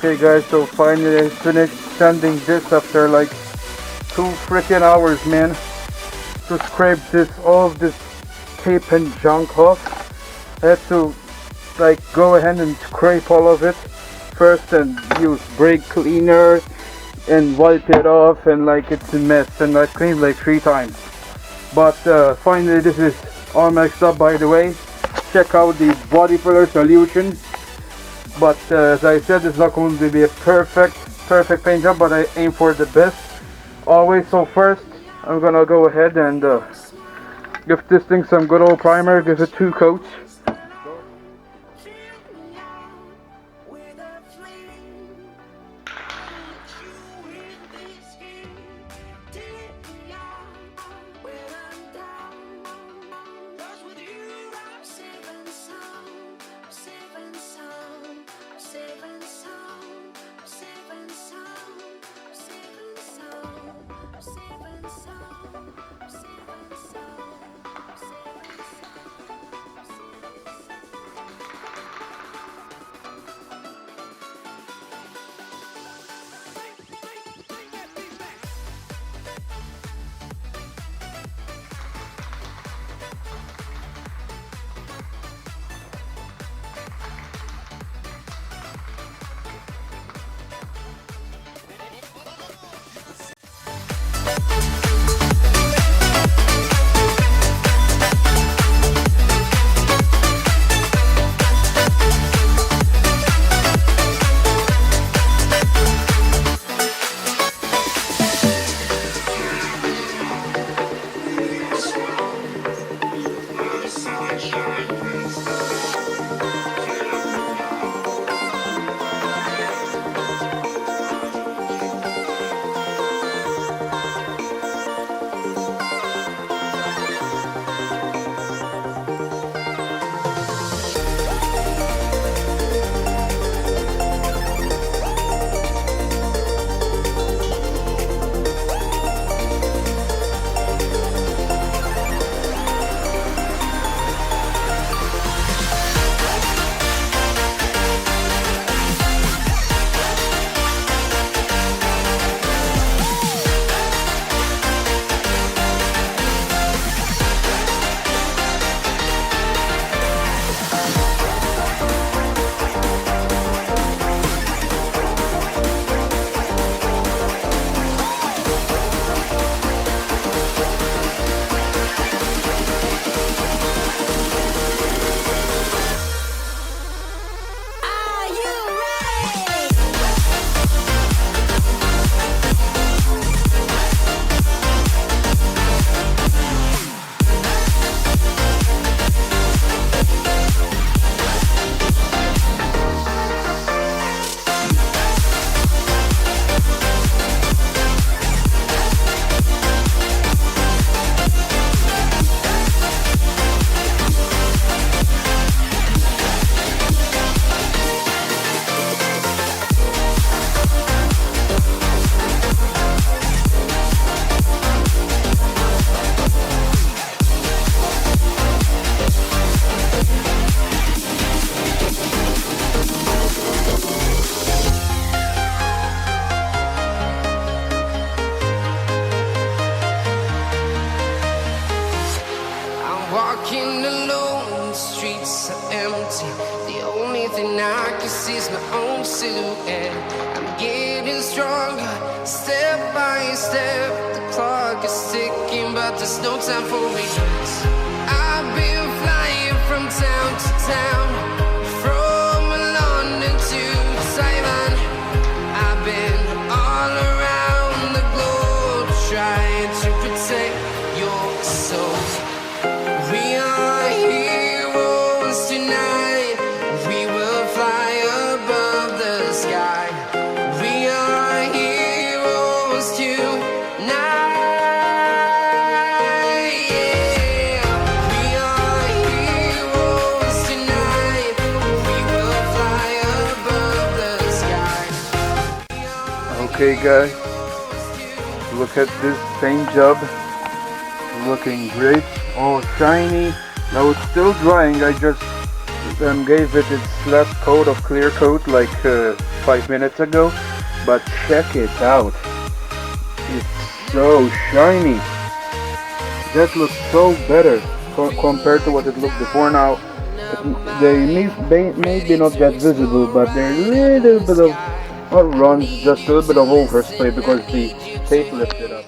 Okay guys, so finally I finished sanding this after like 2 freaking hours, man, to scrape all of this tape and junk off. I had to like go ahead and scrape all of it first and use brake cleaner and wipe it off, and like it's a mess, and I cleaned like 3 times. But finally this is all mixed up. By the way, check out the body filler solution. But as I said, it's not going to be a perfect paint job, but I aim for the best always. So first I'm gonna go ahead and give this thing some good old primer, give it 2 coats. Walking alone, the streets are empty. The only thing I can see is my own silhouette. I'm getting stronger, step by step. The clock is ticking, but there's no time for regrets. I've been flying from town to town, from London to Taiwan. I've been all around the globe, trying to protect your soul. We are heroes tonight. We will fly above the sky. We are heroes tonight. Yeah. We are heroes tonight. We will fly above the sky. Okay guys, look at this paint job. Looking great, all shiny. Now it's still drying. I just gave it its last coat of clear coat like 5 minutes ago, but check it out. It's so shiny. That looks so better compared to what it looked before. Now, they may be not that visible, but there's a little bit of, not runs, just a little bit of overspray because the tape lifted up.